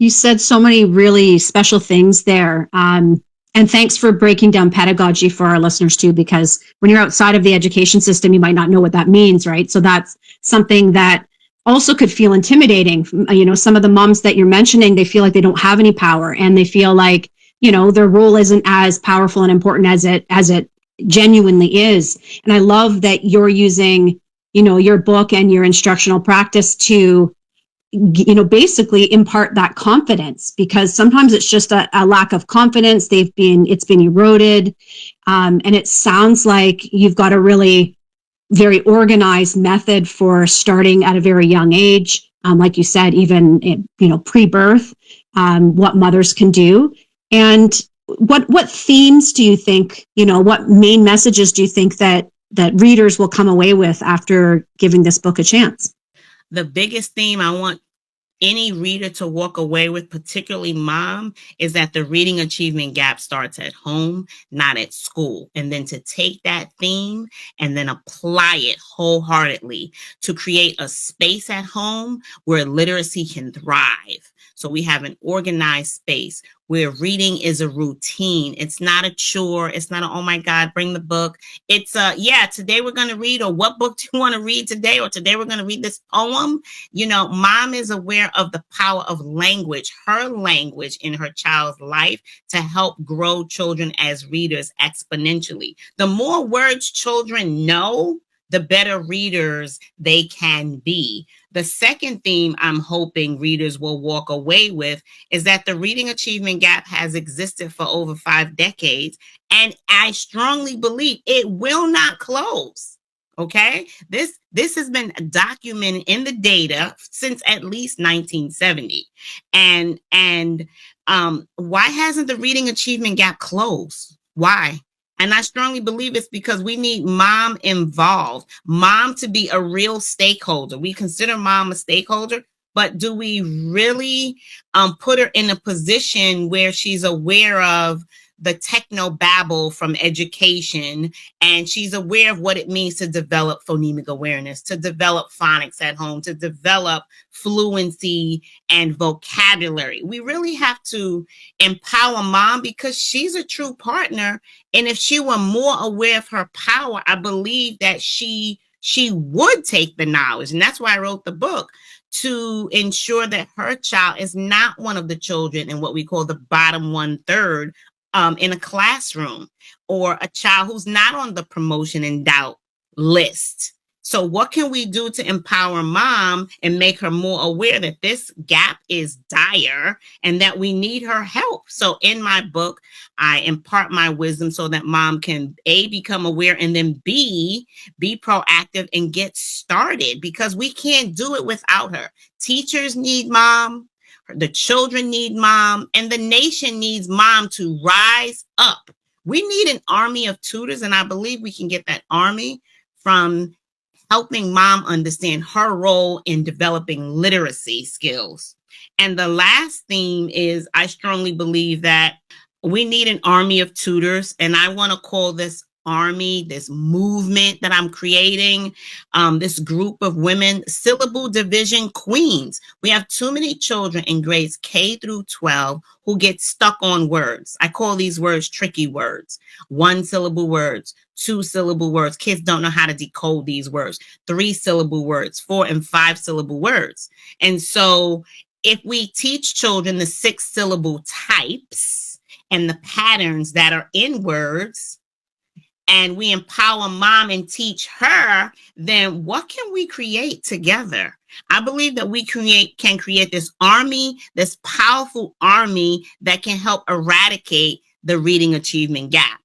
You said so many really special things there. And thanks for breaking down pedagogy for our listeners too, because when you're outside of the education system, you might not know what that means, right? So that's something that also could feel intimidating. You know, some of the moms that you're mentioning, they feel like they don't have any power, and they feel like, you know, their role isn't as powerful and important as it genuinely is. And I love that you're using, you know, your book and your instructional practice to, you know, basically impart that confidence, because sometimes it's just a lack of confidence. It's been eroded. And it sounds like you've got a really very organized method for starting at a very young age. Like you said, even, you know, pre-birth, what mothers can do. And what themes do you think, you know, what main messages do you think that readers will come away with after giving this book a chance? The biggest theme I want any reader to walk away with, particularly mom, is that the reading achievement gap starts at home, not at school. And then to take that theme and then apply it wholeheartedly to create a space at home where literacy can thrive. So we have an organized space where reading is a routine. It's not a chore. It's not a, oh my God, bring the book. It's yeah, today we're going to read, or what book do you want to read today? Or today we're going to read this poem. You know, mom is aware of the power of language, her language in her child's life, to help grow children as readers exponentially. The more words children know, the better readers they can be. The second theme I'm hoping readers will walk away with is that the reading achievement gap has existed for over 5 decades, and I strongly believe it will not close. Okay, this has been documented in the data since at least 1970, and why hasn't the reading achievement gap closed? Why? And I strongly believe it's because we need mom involved, mom to be a real stakeholder. We consider mom a stakeholder, but do we really put her in a position where she's aware of the techno babble from education, and she's aware of what it means to develop phonemic awareness, to develop phonics at home, to develop fluency and vocabulary? We really have to empower mom, because she's a true partner. And if she were more aware of her power, I believe that she would take the knowledge. And that's why I wrote the book, to ensure that her child is not one of the children in what we call the bottom 1/3 in a classroom, or a child who's not on the promotion and doubt list. So what can we do to empower mom and make her more aware that this gap is dire and that we need her help? So in my book, I impart my wisdom so that mom can A, become aware, and then B, be proactive and get started, because we can't do it without her. Teachers need mom. The children need mom, and the nation needs mom to rise up. We need an army of tutors, and I believe we can get that army from helping mom understand her role in developing literacy skills. And the last theme is, I strongly believe that we need an army of tutors, and I want to call this army, this movement that I'm creating, this group of women, syllable division queens. We have too many children in grades K through 12 who get stuck on words. I call these words tricky words. 1-syllable words, 2-syllable words. Kids don't know how to decode these words. 3-syllable words, 4 and 5-syllable words. And so if we teach children the 6-syllable types and the patterns that are in words, and we empower mom and teach her, then what can we create together? I believe that we can create this army, this powerful army that can help eradicate the reading achievement gap.